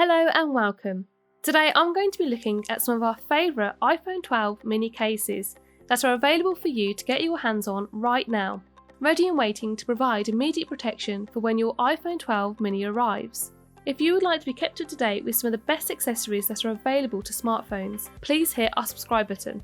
Hello and welcome. Today I'm going to be looking at some of our favourite iPhone 12 mini cases that are available for you to get your hands on right now, ready and waiting to provide immediate protection for when your iPhone 12 mini arrives. If you would like to be kept up to date with some of the best accessories that are available to smartphones, please hit our subscribe button.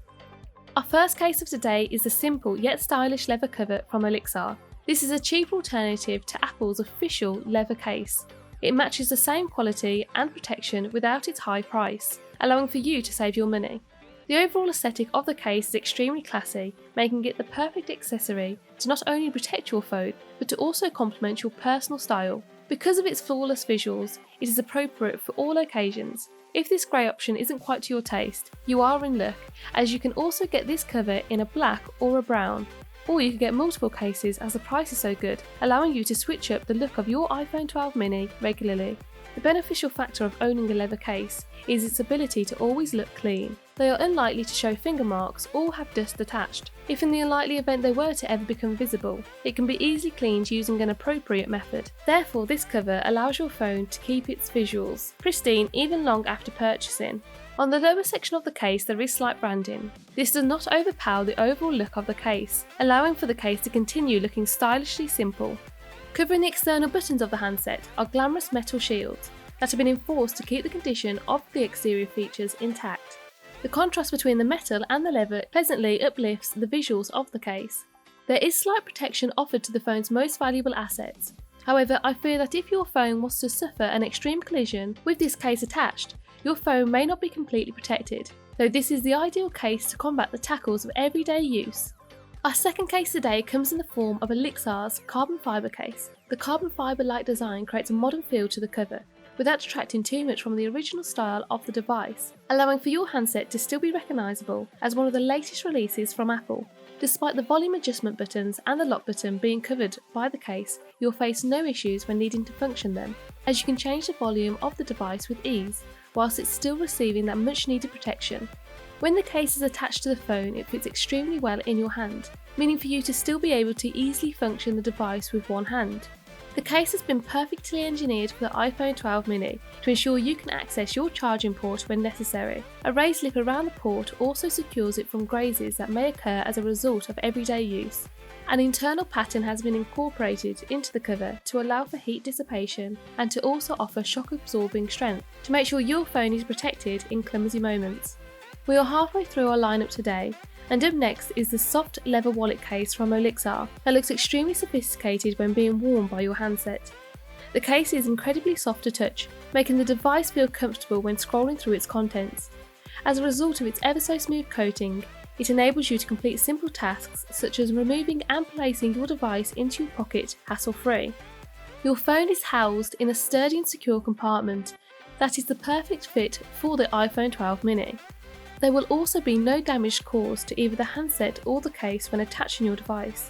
Our first case of today is the simple yet stylish leather cover from Olixar. This is a cheaper alternative to Apple's official leather case. It matches the same quality and protection without its high price, allowing for you to save your money. The overall aesthetic of the case is extremely classy, making it the perfect accessory to not only protect your phone, but to also complement your personal style. Because of its flawless visuals, it is appropriate for all occasions. If this grey option isn't quite to your taste, you are in luck, as you can also get this cover in a black or a brown. Or you can get multiple cases as the price is so good, allowing you to switch up the look of your iPhone 12 mini regularly. The beneficial factor of owning a leather case is its ability to always look clean. They are unlikely to show finger marks or have dust attached. If in the unlikely event they were to ever become visible, it can be easily cleaned using an appropriate method. Therefore, this cover allows your phone to keep its visuals pristine even long after purchasing. On the lower section of the case there is slight branding. This does not overpower the overall look of the case, allowing for the case to continue looking stylishly simple. Covering the external buttons of the handset are glamorous metal shields that have been enforced to keep the condition of the exterior features intact. The contrast between the metal and the leather pleasantly uplifts the visuals of the case. There is slight protection offered to the phone's most valuable assets. However, I fear that if your phone was to suffer an extreme collision with this case attached, your phone may not be completely protected, though this is the ideal case to combat the tackles of everyday use. Our second case today comes in the form of Olixar's carbon fibre case. The carbon fibre-like design creates a modern feel to the cover, without detracting too much from the original style of the device, allowing for your handset to still be recognisable as one of the latest releases from Apple. Despite the volume adjustment buttons and the lock button being covered by the case, you'll face no issues when needing to function them, as you can change the volume of the device with ease, whilst it's still receiving that much needed protection. When the case is attached to the phone, it fits extremely well in your hand, meaning for you to still be able to easily function the device with one hand. The case has been perfectly engineered for the iPhone 12 mini to ensure you can access your charging port when necessary. A raised lip around the port also secures it from grazes that may occur as a result of everyday use. An internal pattern has been incorporated into the cover to allow for heat dissipation and to also offer shock absorbing strength to make sure your phone is protected in clumsy moments. We are halfway through our lineup today, and up next is the soft leather wallet case from Olixar that looks extremely sophisticated when being worn by your handset. The case is incredibly soft to touch, making the device feel comfortable when scrolling through its contents. As a result of its ever so smooth coating, it enables you to complete simple tasks such as removing and placing your device into your pocket hassle-free. Your phone is housed in a sturdy and secure compartment that is the perfect fit for the iPhone 12 mini. There will also be no damage caused to either the handset or the case when attaching your device,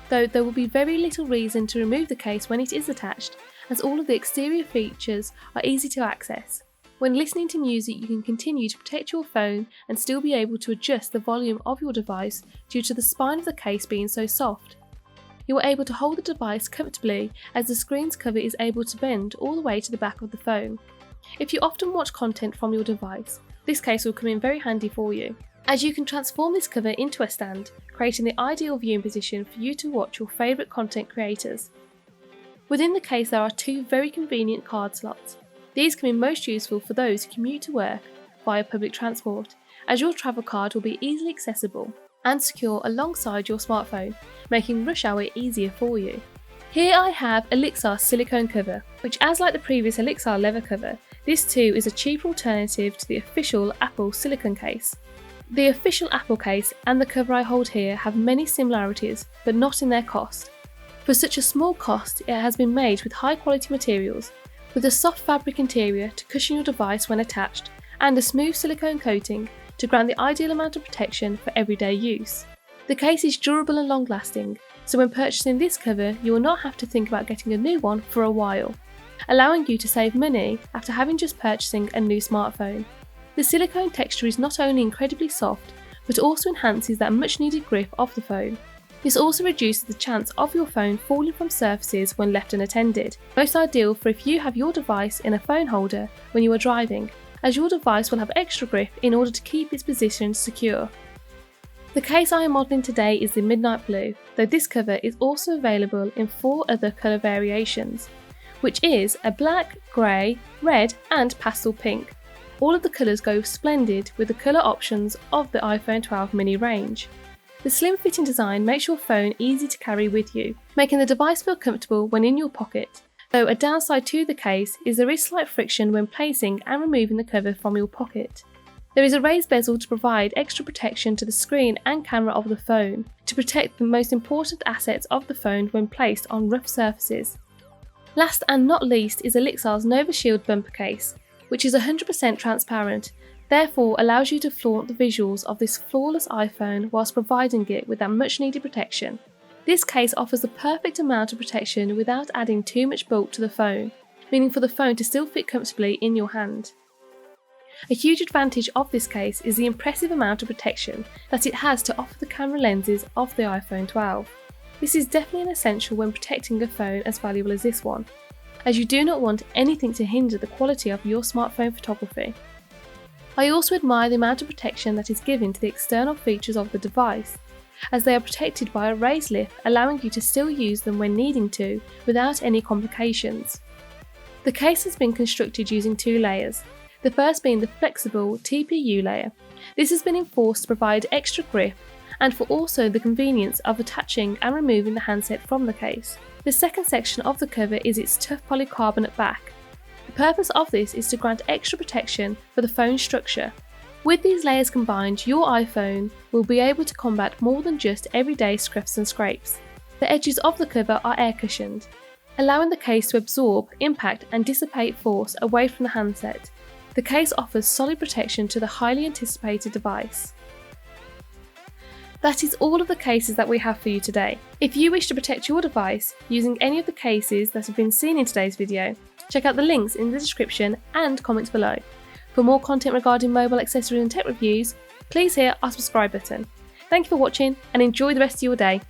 though there will be very little reason to remove the case when it is attached, as all of the exterior features are easy to access. When listening to music, you can continue to protect your phone and still be able to adjust the volume of your device due to the spine of the case being so soft. You are able to hold the device comfortably as the screen's cover is able to bend all the way to the back of the phone. If you often watch content from your device, this case will come in very handy for you, as you can transform this cover into a stand, creating the ideal viewing position for you to watch your favourite content creators. Within the case there are two very convenient card slots. These can be most useful for those who commute to work via public transport, as your travel card will be easily accessible and secure alongside your smartphone, making rush hour easier for you. Here I have Olixar's silicone cover, which, as like the previous Olixar leather cover, this too is a cheaper alternative to the official Apple silicone case. The official Apple case and the cover I hold here have many similarities, but not in their cost. For such a small cost, it has been made with high quality materials, with a soft fabric interior to cushion your device when attached, and a smooth silicone coating to grant the ideal amount of protection for everyday use. The case is durable and long lasting, so when purchasing this cover you will not have to think about getting a new one for a while, allowing you to save money after having just purchasing a new smartphone. The silicone texture is not only incredibly soft, but also enhances that much needed grip of the phone. This also reduces the chance of your phone falling from surfaces when left unattended, most ideal for if you have your device in a phone holder when you are driving, as your device will have extra grip in order to keep its position secure. The case I am modelling today is the Midnight Blue, though this cover is also available in 4 other colour variations, which is a black, grey, red and pastel pink. All of the colours go splendid with the colour options of the iPhone 12 mini range. The slim fitting design makes your phone easy to carry with you, making the device feel comfortable when in your pocket, though a downside to the case is there is slight friction when placing and removing the cover from your pocket. There is a raised bezel to provide extra protection to the screen and camera of the phone, to protect the most important assets of the phone when placed on rough surfaces. Last and not least is Olixar's NovaShield bumper case, which is 100% transparent, therefore allows you to flaunt the visuals of this flawless iPhone whilst providing it with that much needed protection. This case offers the perfect amount of protection without adding too much bulk to the phone, meaning for the phone to still fit comfortably in your hand. A huge advantage of this case is the impressive amount of protection that it has to offer the camera lenses of the iPhone 12. This is definitely an essential when protecting a phone as valuable as this one, as you do not want anything to hinder the quality of your smartphone photography. I also admire the amount of protection that is given to the external features of the device, as they are protected by a raised lip, allowing you to still use them when needing to without any complications. The case has been constructed using 2 layers, the first being the flexible TPU layer. This has been enforced to provide extra grip and for also the convenience of attaching and removing the handset from the case. The second section of the cover is its tough polycarbonate back. The purpose of this is to grant extra protection for the phone's structure. With these layers combined, your iPhone will be able to combat more than just everyday scuffs and scrapes. The edges of the cover are air cushioned, allowing the case to absorb, impact and dissipate force away from the handset. The case offers solid protection to the highly anticipated device. That is all of the cases that we have for you today. If you wish to protect your device using any of the cases that have been seen in today's video, check out the links in the description and comments below. For more content regarding mobile accessories and tech reviews, please hit our subscribe button. Thank you for watching and enjoy the rest of your day.